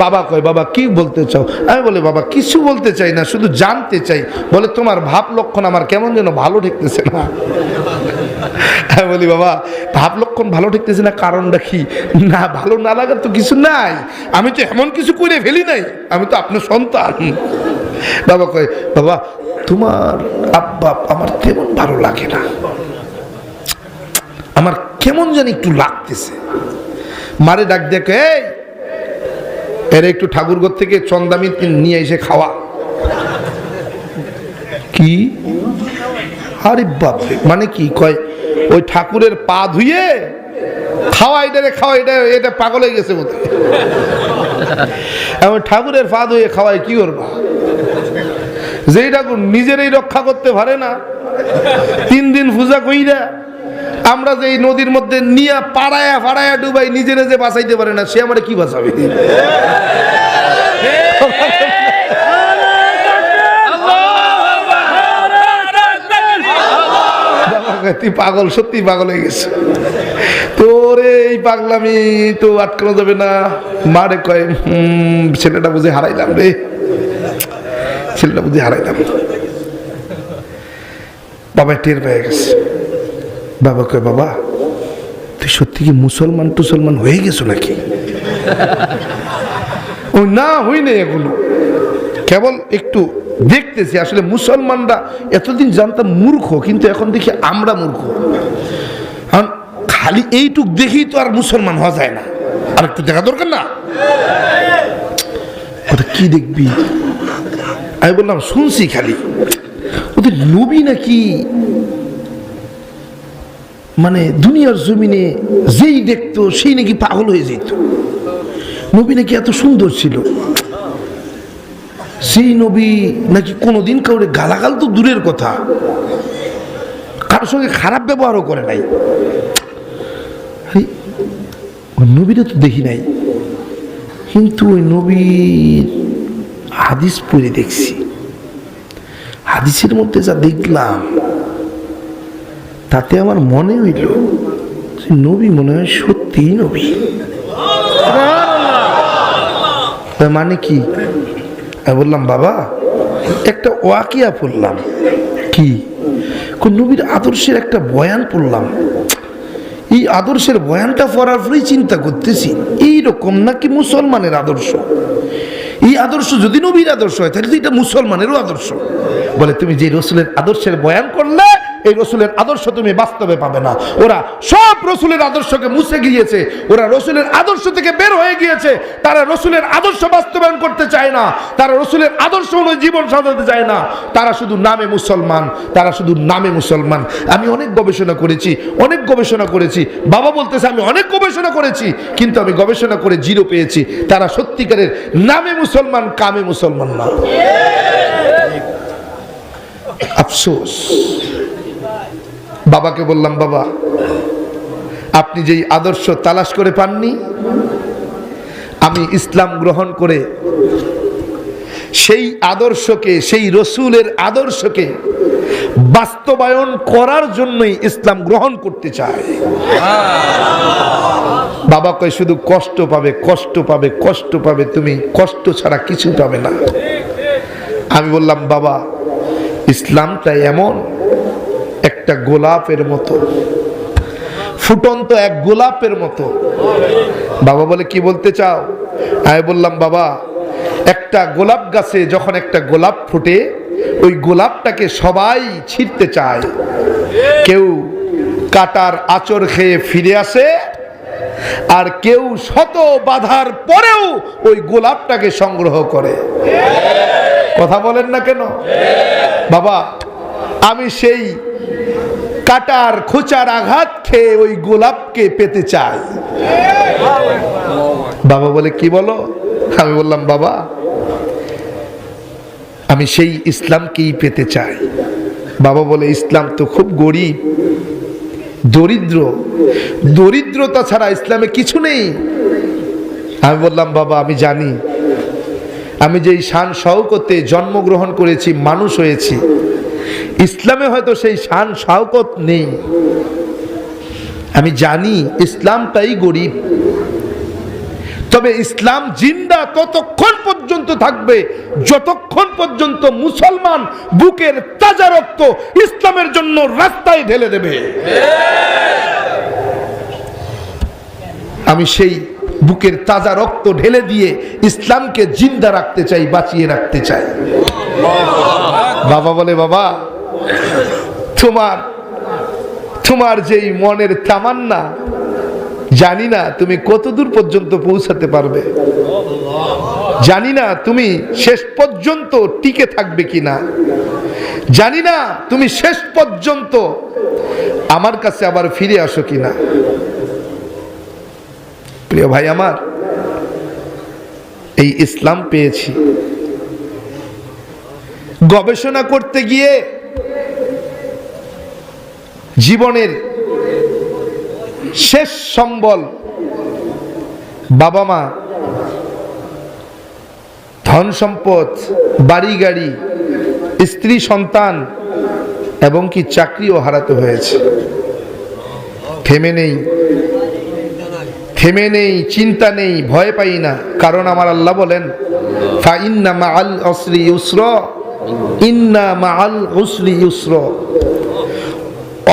বাবা কয় বাবা কি বলতে চাও? আমি বলি বাবা কিছু বলতে চাই না, শুধু জানতে চাই। বলে তোমার ভাব লক্ষণ আমার কেমন যেন ভালো ঠেকতেছে না। আমি বলি বাবা ভাব লক্ষণ ভালো ঠেকতেছে না, কারণটা কি? না ভালো না লাগার তো কিছু নাই, আমি তো এমন কিছু করে ফেলি নাই, আমি তো আপনার সন্তান। বাবা কয় বাবা তোমার আব্বা আমার তেমন ভালো লাগে না, আমার কেমন জানি একটু লাগতেছে। মারে ডাক দেখে এর একটু ঠাকুরঘর থেকে চন্দামি নিয়ে এসে খাওয়া। কি? আরে বাপরে, মানে কি? কয় ওই ঠাকুরের পা ধুয়ে খাওয়া, এটা রে খাওয়া, এটা পাগল হয়ে গেছে বোধ হয়। ঠাকুরের পা ধুয়ে খাওয়াই কি করবা? যেই ঠাকুর নিজেরই রক্ষা করতে পারে না, 3 দিন পূজা কইরা আমরা যে নদীর মধ্যে নিয়ে পাড়ায়া ফাড়ায়া ডুবাই, নিজেরা যে বাঁচাইতে পারে না, সে আমারে কি বাঁচাবে? তুই পাগল, সত্যি পাগল হয়ে গেছে তোরে, এই পাগলামি তো আটকানো যাবে না। মারে কয় ছেলেটা বুঝে হারাইলাম রে, ছেলেটা বুঝে হারাইলাম। বাবা টের পেয়ে গেছে। বাবা কয় বাবা তুই সত্যি কি মুসলমান টুসলমান হয়ে গেছো নাকি? ও না হই নাই, এগুলো কেবল একটু দেখতেছি। আসলে মুসলমানরা এতদিন জানতাম মূর্খ, কিন্তু এখন দেখি আমরা মূর্খ। কারণ খালি এইটুক দেখেই তো আর মুসলমান হওয়া যায় না, আর একটু দেখা দরকার না? ওটা কি দেখবি? আমি বললাম শুনছি খালি ওদের নবী নাকি মানে দুনিয়ার জমিনে যেই দেখতো সেই নাকি পাগল হয়ে যেত। নবী নাকি এত সুন্দর ছিল, সেই নবী নাকি কোনোদিন কাউরে গালাগাল তো দূরের কথা, কারোর সঙ্গে খারাপ ব্যবহারও করে নাই। ওই নবীরা তো দেখি নাই, কিন্তু ওই নবীর হাদিস পড়ে দেখছি। হাদিসের মধ্যে যা দেখলাম তাতে আমার মনে হইল নবী মনে হয় সত্যিই নবী। মানে কি? আমি বললাম বাবা একটা ওয়াকিয়া পড়লাম। কি? নবীর আদর্শের একটা বয়ান পড়লাম। এই আদর্শের বয়ানটা পড়ার পরেই চিন্তা করতেছি এইরকম নাকি মুসলমানের আদর্শ। এই আদর্শ যদি নবীর আদর্শ হয় তাহলে তো এটা মুসলমানেরও আদর্শ। বলে তুমি যে রসুলের আদর্শের বয়ান করলে এই রসুলের আদর্শ তুমি বাস্তবে পাবে না। ওরা সব রসুলের আদর্শকে মুছে গিয়েছে, ওরা রসুলের আদর্শ থেকে বের হয়ে গিয়েছে। তারা রসুলের আদর্শ বাস্তবায়ন করতে চায় না, তারা রসুলের আদর্শ অনুযায়ী জীবন সাজাতে চায় না। তারা শুধু নামে মুসলমান, তারা শুধু নামে মুসলমান। আমি অনেক গবেষণা করেছি, অনেক গবেষণা করেছি। বাবা বলতেছে আমি অনেক গবেষণা করেছি, কিন্তু আমি গবেষণা করে 0 পেয়েছি। তারা সত্যিকারের নামে মুসলমান, কামে মুসলমান না। আফসোস। বাবাকে বললাম বাবা আপনি যেই আদর্শ তালাশ করে পাননি, আমি ইসলাম গ্রহণ করে সেই আদর্শকে, সেই রসুলের আদর্শকে বাস্তবায়ন করার জন্যই ইসলাম গ্রহণ করতে চায়। বাবা কয় শুধু কষ্ট পাবে, কষ্ট পাবে, কষ্ট পাবে, তুমি কষ্ট ছাড়া কিছু পাবে না। আমি বললাম বাবা ইসলামটা এমন একটা গোলাপের মতো, ফুটন্ত এক গোলাপের মতো। বাবা বলে কি বলতে চাও? আমি বললাম বাবা একটা গোলাপ গাছে যখন একটা গোলাপ ফুটে, ওই গোলাপটাকে সবাই ছিঁড়তে চায়, কেউ কাটার আঁচড় খেয়ে ফিরে আসে, আর কেউ শত বাধার পরেও ওই গোলাপটাকে সংগ্রহ করে। কথা বলেন না কেন? বাবা আমি সেই কাটার খোঁচার আঘাত খেয়ে ওই গোলাপকে পেতে চাই। বাবা বলে কি বলো? আমি বললাম বাবা আমি সেই ইসলামকেই পেতে চাই। বাবা বলে ইসলাম তো খুব গরিব, দরিদ্র, দরিদ্রতা ছাড়া ইসলামে কিছু নেই। আমি বললাম বাবা আমি জানি, আমি যেই শান শওকতে জন্মগ্রহণ করেছি, মানুষ হয়েছি, ইসলামে হয়তো সেই শান শওকত নেই। আমি জানি ইসলামটাই গরিব, তবে ইসলাম জিন্দা ততক্ষণ পর্যন্ত থাকবে যতক্ষণ পর্যন্ত মুসলমান বুকের তাজা রক্ত ইসলামের জন্য রাস্তায় ঢেলে দেবে। আমি সেই বুকের তাজা রক্ত ঢেলে দিয়ে ইসলামকে জিন্দা রাখতে চাই, বাঁচিয়ে রাখতে চাই। বাবা বলে, বাবা তোমার যেই মনের তামান্না, জানি না তুমি কতদূর পর্যন্ত পৌঁছাতে পারবে, জানি না তুমি শেষ পর্যন্ত টিকে থাকবে কিনা, জানি না তুমি শেষ পর্যন্ত আমার কাছে আবার ফিরে আসো কিনা। প্রিয় ভাই আমার, এই ইসলাম পেয়েছি, গবেষণা করতে গিয়ে জীবনের শেষ সম্বল বাবা মা, ধন সম্পদ, বাড়ি গাড়ি, স্ত্রী সন্তান এবং কি চাকরিও হারাতে হয়েছে। থেমে নেই, চিন্তা নেই, ভয় পাই না, কারণ আমার আল্লাহ বলেন ফা ইন্না মাআল উসরি ইউসরা, ইন্না মাআল উসরি ইউসরা।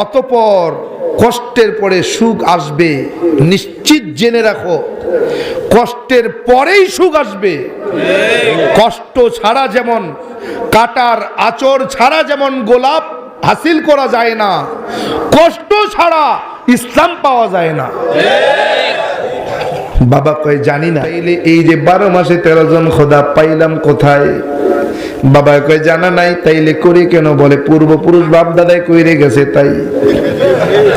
অতঃপর কষ্টের পরে সুখ আসবে, নিশ্চিত জেনে রাখো, কষ্টের পরেই সুখ আসবে। কষ্ট ছাড়া যেমন, কাটার আঁচড় ছাড়া যেমন গোলাপ হাসিল করা যায় না, কষ্ট ছাড়া ইসলাম পাওয়া যায় না। বাবা কয় জানি না, এই যে 12 মাসে 13 জন খোদা পাইলাম কোথায়? বাবা কয় জানা নাই, তাইলে করি কেন? বলে পূর্বপুরুষ বাপ দাদাই কইরে গেছে তাই।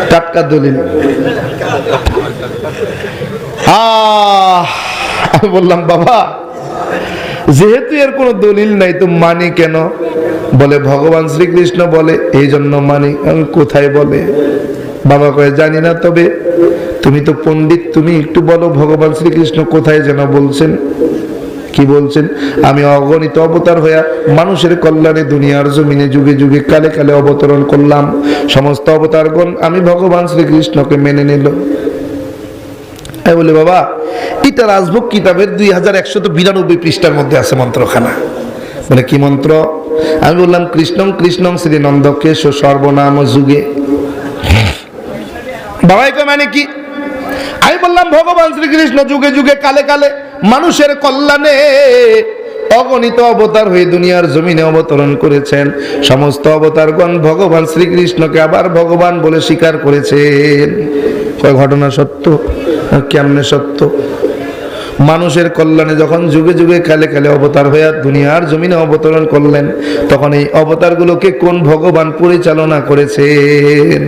টাটকা দলিল। আমি বললাম বাবা যেহেতু এর কোনো দলিল নাই তো মানি কেন? বলে ভগবান শ্রীকৃষ্ণ বলে এই জন্য মানি। কোথায় বলে? বাবা কয় জানি না, তবে তুমি তো পণ্ডিত, তুমি একটু বলো ভগবান শ্রীকৃষ্ণ কোথায় যেন বলছেন। কি বলছেন? আমি অগণিত অবতার হইয়া মানুষের কল্যাণে দুনিয়ার জমিনে যুগে যুগে কালে কালে অবতরণ করলাম, সমস্ত অবতারগণ আমি ভগবান শ্রীকৃষ্ণকে মেনে নিল। বলে বাবা এটা রাজভোগ কিতাবের 2192 পৃষ্ঠার মধ্যে আছে মন্ত্রখানা। বলে কি মন্ত্র? আমি বললাম কৃষ্ণং কৃষ্ণং শ্রী নন্দকেশ সর্বনাম যুগে। বাবাই কয় মানে কি? আমি বললাম ভগবান শ্রীকৃষ্ণ যুগে যুগে কালে কালে মানুষের কল্যাণে অগণিত অবতার হয়ে দুনিয়ার জমিনে অবতরণ করেছেন, সমস্ত অবতারগণ ভগবান শ্রীকৃষ্ণকে আবার ভগবান বলে স্বীকার করেছেন। কয় ঘটনা সত্য? কেমনে সত্য? মানুষের কল্যাণে যখন যুগে যুগে কালে কালে অবতার হইয়া দুনিয়ার জমিনে অবতরণ করলেন, তখন এই অবতারগুলোকে কোন ভগবান পরিচালনা করেছেন?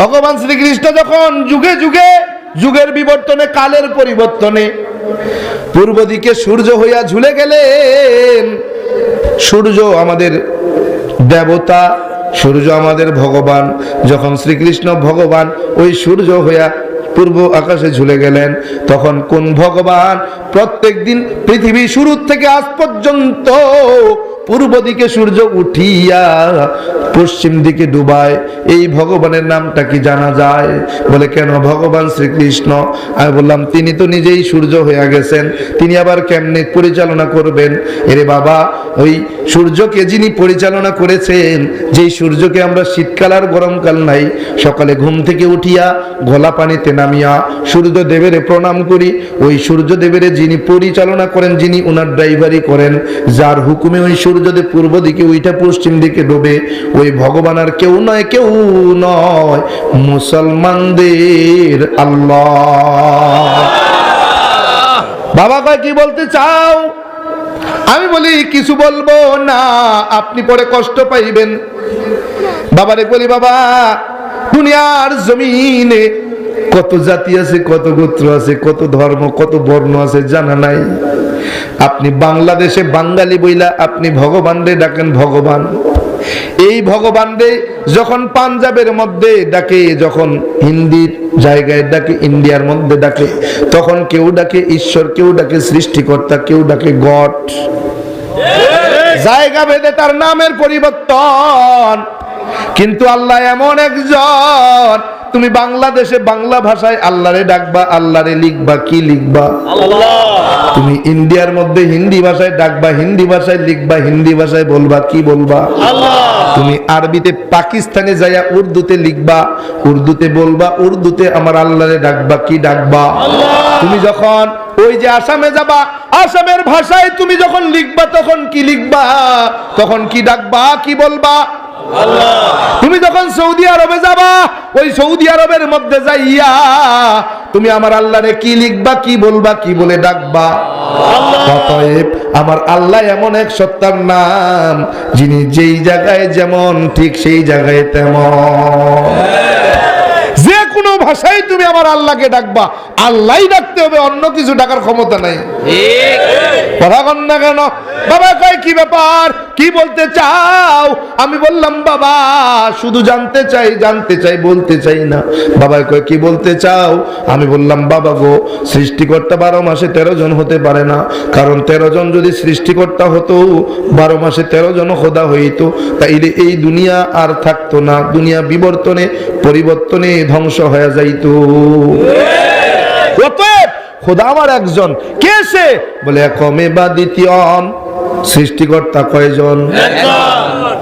ভগবান শ্রীকৃষ্ণ যখন যুগে যুগে যুগের বিবর্তনে, কালের পরিবর্তনে পূর্ব দিকে সূর্য হইয়া ঝুলে গেলেন। সূর্য আমাদের দেবতা, সূর্য আমাদের ভগবান। যখন শ্রীকৃষ্ণ ভগবান ওই সূর্য হইয়া পূর্ব আকাশে ঝুলে গেলেন, তখন কোন ভগবান প্রত্যেক দিন পৃথিবী শুরু থেকে আজ পর্যন্ত পূর্ব দিকে সূর্য উঠিয়া পশ্চিম দিকে ডুবায়, এই ভগবানের নামটা কি জানা যায়? বলে কেন? ভগবান শ্রীকৃষ্ণ। আমি বললাম তিনি তো নিজেই সূর্য হয়ে গেছেন, তিনি আবার কেমনে পরিচালনা করবেন? এরে বাবা, ওই সূর্যকে যিনি পরিচালনা করেছেন, যেই সূর্যকে আমরা শীতকাল আর গরমকাল নাই, সকালে ঘুম থেকে উঠিয়া ঘোলা পানিতে নামিয়া সূর্য দেবের প্রণাম করি, ওই সূর্য দেবের যিনি পরিচালনা করেন, যিনি উনার ড্রাইভারি করেন, যার হুকুমে ওই সূর্যদেব পূর্ব দিকে উইটা পশ্চিম দিকে ডোবে, ওই ভগবান আর কেউ নয়, কেউ নয়, মুসলমানদের আল্লাহ। বাবা কয় কি বলতে চাও? আমি বলি কিছু বলবো না, আপনি পরে কষ্ট পাইবেন। বাবারে বলি বাবা দুনিয়ার জমিনে কত জাতি আছে, কত গোত্র আছে, কত ধর্ম, কত বর্ণ আছে জানা নাই? আপনি বাংলাদেশে বাঙালি বইলা আপনি ভগবান রে ডাকেন ভগবান। এই ভগবান রে যখন পাঞ্জাবের মধ্যে ডাকে, যখন হিন্দির জায়গায় ডাকে, ইন্ডিয়ার মধ্যে ডাকে, তখন কেউ ডাকে ঈশ্বর, কেউ ডাকে সৃষ্টিকর্তা, কেউ ডাকে গড। জায়গা ভেদে তার নামের পরিবর্তন, কিন্তু আল্লাহ এমন একজন তুমি বাংলাদেশে বাংলা ভাষায় আল্লাহরে ডাকবা, আল্লাহরে লিখবা, কি লিখবা? আল্লাহ। তুমি ইন্ডিয়ার মধ্যে হিন্দি ভাষায় ডাকবা, হিন্দি ভাষায় লিখবা, হিন্দি ভাষায় বলবা, কি বলবা? আল্লাহ। তুমি আরবিতে পাকিস্তানে যাইয়া উর্দুতে লিখবা, উর্দুতে বলবা, উর্দুতে আমার আল্লাহরে ডাকবা, কি ডাকবা? আল্লাহ। তুমি যখন ওই যে আসামে যাবা, আসামের ভাষায় তুমি যখন লিখবা তখন কি লিখবা? তখন কি ডাকবা, কি বলবা? আল্লাহ। তুমি যখন সৌদি আরবে যাবা, ওই সৌদি আরবের মধ্যে যাইয়া তুমি আমার আল্লাহরে কি লিখবা, কি বলবা, কি বলে ডাকবা? আল্লাহ। অতএব আমার আল্লাহ এমন এক সত্তার নাম, যিনি যেই জায়গায় যেমন ঠিক সেই জায়গায় তেমন। যে কোনো ভাষায় তুমি আমার আল্লাহকে ডাকবা, আল্লাহই ডাকতে হবে, অন্য কিছু ডাকার ক্ষমতা নাই। কথা কন না কেন? বাবা কয় কি ব্যাপার, কি বলতে চাও? আমি বললাম বাবা শুধু জানতে চাই, জানতে চাই, বলতে চাই না। বাবা কয় কি বলতে চাও? আমি বললাম বাবা গো, সৃষ্টিকর্তা 12 মাসে 13 জন হতে পারে না, কারণ 13 জন যদি সৃষ্টিকর্তা হতো, 12 মাসে 13 জন খোদা হইতো, তাইলে এই দুনিয়া আর থাকতো না, দুনিয়া বিবর্তনে পরিবর্তনে ধ্বংস হয়ে যাইতো। অতএব খোদা আমার একজন। কে সে? বলে একমে বা দ্বিতীয়ম। সৃষ্টিকর্তা কয়জন?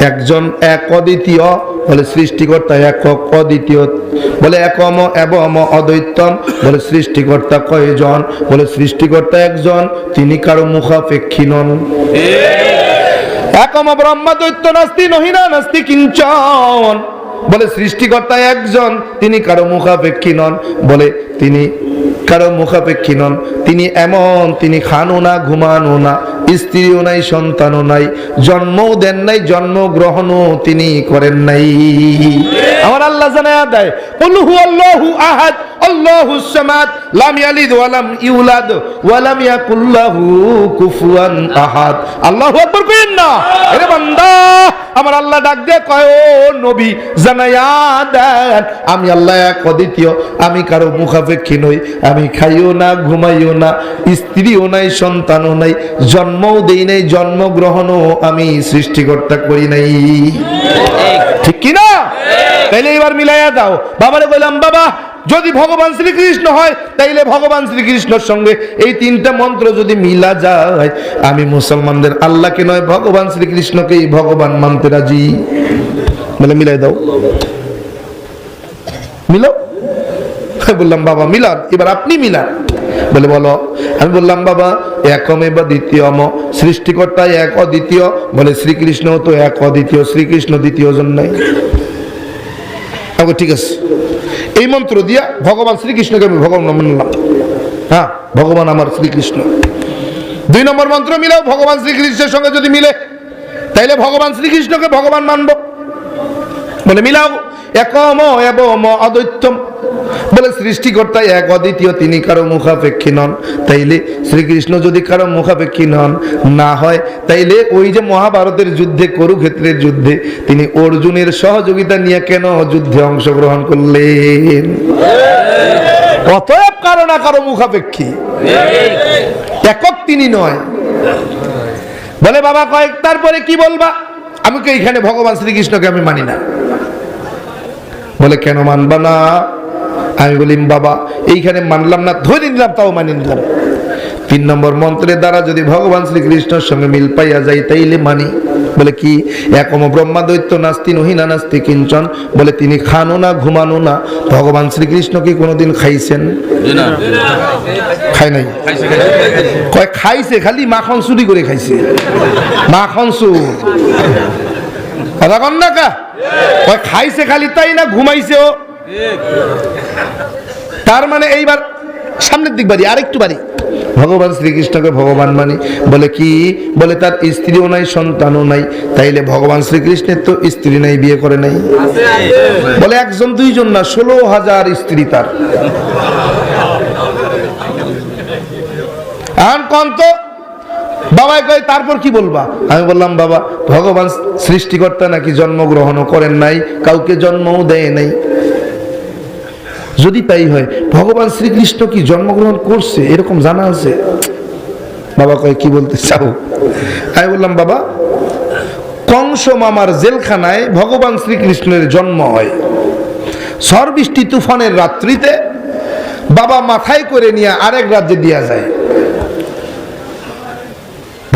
একজন, এক অদ্বিতীয়। বলে সৃষ্টিকর্তা একক অদ্বিতীয়। বলে একম এবং অদ্বৈতম। বলে সৃষ্টিকর্তা কয়জন? বলে সৃষ্টিকর্তা একজন, তিনি কারো মুখাপেক্ষী নন। একম ব্রহ্মা দ্বৈত নাস্তি নহিনা নাস্তি কিঞ্চন। বলে সৃষ্টিকর্তা একজন, তিনি কারো মুখাপেক্ষী নন। বলে তিনি কারো মুখাপেক্ষী নন, তিনি এমন, তিনি খানো না, ঘুমানো না, স্ত্রীও নাই, সন্তানও নাই, জন্মও দেন নাই, জন্মগ্রহণও তিনি করেন নাই। আমার আল্লাহ জানায়া দেয়, কুল হুয়াল্লাহু আহাদ আল্লাহুস সামাদ লাম ইয়ালিদ ওয়া লাম ইউলাদ ওয়া লাম ইয়াকুল লাহু কুফুয়ান আহাদ। আল্লাহু আকবার কইেন না। আরে বান্দা, আমার আল্লাহ ডাক দিয়ে কয়, ও নবী জানায়া দেন আমি আল্লাহ এক অদ্বিতীয়, আমি কারো মুখাপেক্ষী নই, আমি খাইও না, ঘুমাইও না, স্ত্রীও নাই, সন্তানও নাই, জন্মও দেই নাই, জন্মগ্রহণও আমি সৃষ্টিকর্তা করি নাই। ঠিক কি না? তাইলে এবার মিলাইয়া দাও। বাবারে বললাম বাবা যদি ভগবান শ্রীকৃষ্ণ হয়, তাইলে ভগবান শ্রীকৃষ্ণের সঙ্গে এই 3টা মন্ত্র যদি মিলা যায়, আমি মুসলমানদের আল্লাহকে নয় ভগবান শ্রীকৃষ্ণকেই ভগবান মানতে রাজি। বলে মিলাই দাও, মিলাও। বললাম বাবা মিলান, এবার আপনি মিলান। বলে বলো। আমি বললাম বাবা একমে বা দ্বিতীয়ম, সৃষ্টিকর্তা এক অদ্বিতীয়। বলে শ্রীকৃষ্ণ তো এক অদ্বিতীয়, শ্রীকৃষ্ণ দ্বিতীয় জন নাই। ঠিক আছে, এই মন্ত্র দিয়া ভগবান শ্রীকৃষ্ণকে আমি ভগবান মানলাম। হ্যাঁ, ভগবান আমার শ্রীকৃষ্ণ। 2 নম্বর মন্ত্র মিলাও, ভগবান শ্রীকৃষ্ণের সঙ্গে যদি মিলে, তাইলে ভগবান শ্রীকৃষ্ণকে ভগবান মানব। বলে মিলাও। একম এবং অদ্বৈতম। বলে সৃষ্টিকর্তা এক অদ্বিতীয়, তিনি কারো মুখাপেক্ষী নন। তাইলে শ্রীকৃষ্ণ যদি কারো মুখাপেক্ষী নন না হয়, তাইলে ওই যে মহাভারতের যুদ্ধে, কুরুক্ষেত্রের যুদ্ধে তিনি অর্জুনের সহযোগিতা নিয়ে কেন যুদ্ধে অংশগ্রহণ করলেন? অতএব কারো না কারো মুখাপেক্ষী, একক তিনি নয়। বলে বাবা কয়েক তারপরে কি বলবা? আমি তো এইখানে ভগবান শ্রীকৃষ্ণকে আমি মানি না। বলে কেন মানবা না? আমি বলিম বাবা এইখানে মানলাম না, ধরে নিলাম, তাও মানি নিলাম। 3 নম্বর মন্ত্রের দ্বারা যদি ভগবান শ্রীকৃষ্ণের সঙ্গে মিল পাইয়া যাই, তাইলে মানি। বলে কি? একম ব্রহ্মা দ্বৈত নাস্তি নহিনা নাস্তি কিঞ্চন। বলে তিনি খানো না, ঘুমানো না। ভগবান শ্রীকৃষ্ণ কি কোনোদিন খাইছেন? খাই নাই। কয় খাইছে, খালি মাখন চুরি করে খাইছে, মাখন চুর। কথা কন না কা? কয় খাইছে খালি তাই না, ঘুমাইছেও। তার মানে এইবার সামনের দিক বাড়ি, আরেকটু বাড়ি। ভগবান শ্রীকৃষ্ণকে ভগবান মানি। বলে কি? বলে তার স্ত্রীও নাই, সন্তানও নাই। তাইলে ভগবান শ্রীকৃষ্ণের তো স্ত্রী নাই, বিয়ে করে নাই। বলে 1 জন 2 জন না, 16,000 স্ত্রী তার। আর কন্ত বাবাই কয় তারপর কি বলবা? আমি বললাম বাবা ভগবান সৃষ্টিকর্তা নাকি জন্মগ্রহণও করেন নাই, কাউকে জন্মও দেয় নাই। যদি তাই হয়, ভগবান শ্রীকৃষ্ণ কি জন্মগ্রহণ করছে এরকম জানা আছে? বাবা কয় কি বলতে চাও? আমি বললাম বাবা কংস মামার জেলখানায় ভগবান শ্রীকৃষ্ণের জন্ম হয়। ঝড় বৃষ্টি তুফানের রাত্রিতে বাবা মাথায় করে নিয়ে আরেক রাজ্যে দিয়া যায়।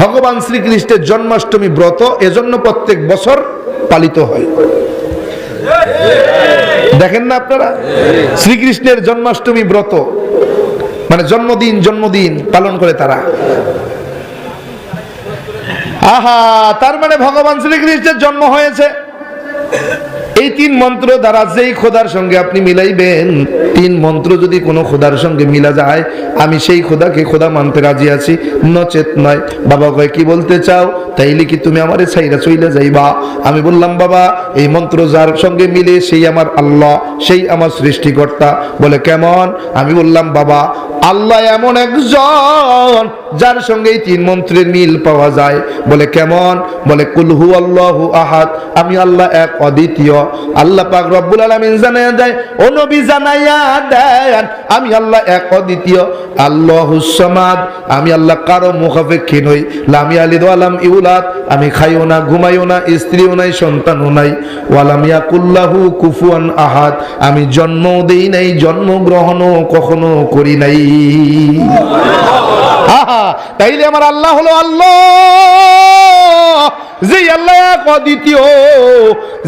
ভগবান শ্রীকৃষ্ণের জন্মাষ্টমী ব্রত এজন্য প্রত্যেক বছর পালিত হয়। দেখেন না আপনারা, শ্রীকৃষ্ণের জন্মাষ্টমী ব্রত মানে জন্মদিন পালন করে তারা। আহা, তার মানে ভগবান শ্রীকৃষ্ণের জন্ম হয়েছে। এই 3 মন্ত্র দ্বারা যেই খোদার সঙ্গে আপনি মিলাইবেন, 3 মন্ত্র যদি কোনো খোদার সঙ্গে মিলা যায়, আমি সেই খোদাকে খোদা মানতে রাজি আছি, নচেত নয়। বাবা কয় কি বলতে চাও? তাইলে কি তুমি আমারে ছাইরা চইলা যাইবা? আমি বললাম বাবা, এই মন্ত্র যার সঙ্গে মিলে সেই আমার আল্লাহ, সেই আমার সৃষ্টিকর্তা। বলে কেমন? আমি বললাম বাবা, আল্লাহ এমন একজন যার সঙ্গে এই 3 মন্ত্রের মিল পাওয়া যায়। বলে কেমন? বলে কুল হু আল্লাহু আহাদ, আমি আল্লাহ এক অদ্বিতীয়। আল্লাহ পাক রব্বুল আলামিন জানায়া দেয়, ও নবী জানায়া দেন আমি আল্লাহ এক অদ্বিতীয়। আল্লাহুস সামাদ, আমি আল্লাহ কারো মুখাপেক্ষী নই। লাম ইয়ালিদ ওয়া লাম ইউলাদ, আমি খাইও না, ঘুমাইও না, স্ত্রীও নাই, সন্তানও নাই। ওয়া লাম ইয়াকুল্লাহু কুফুয়ান আহাদ, আমি জন্মও দেই নাই, জন্মগ্রহণও কখনো করি নাই। তাইলে আমার আল্লাহ হলো আল্লাহ, যেই আল্লাহ এক অদ্বিতীয়,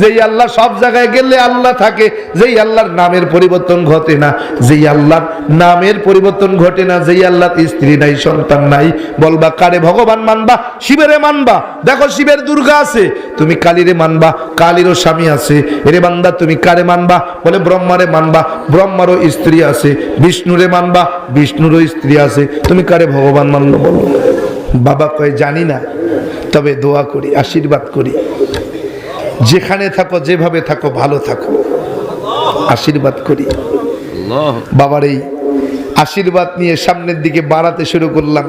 যেই আল্লাহ সব জায়গায় গেলে আল্লাহ থাকে, যেই আল্লাহর নামের পরিবর্তন ঘটে না, যেই আল্লাহর নামের পরিবর্তন ঘটে না, যেই আল্লাহর স্ত্রী নাই, সন্তান নাই। বলবা কারে ভগবান মানবা? শিবেরে মানবা। দেখো শিবের দুর্গা আছে, তুমি কালীরে মানবা, কালীরও স্বামী আছে। এরে বান্দা তুমি কারে মানবা? বলে ব্রহ্মারে মানবা, ব্রহ্মারও স্ত্রী আছে। বিষ্ণুরে মানবা, বিষ্ণুরও স্ত্রী আছে। তুমি কারে ভগবান মানবা বলো? বাবা কয় জানি না, তবে দোয়া করি, আশীর্বাদ করি, যেখানে থাকো যেভাবে থাকো ভালো থাকো, আশীর্বাদ করি। বাবার এই আশীর্বাদ নিয়ে সামনের দিকে বাড়াতে শুরু করলাম।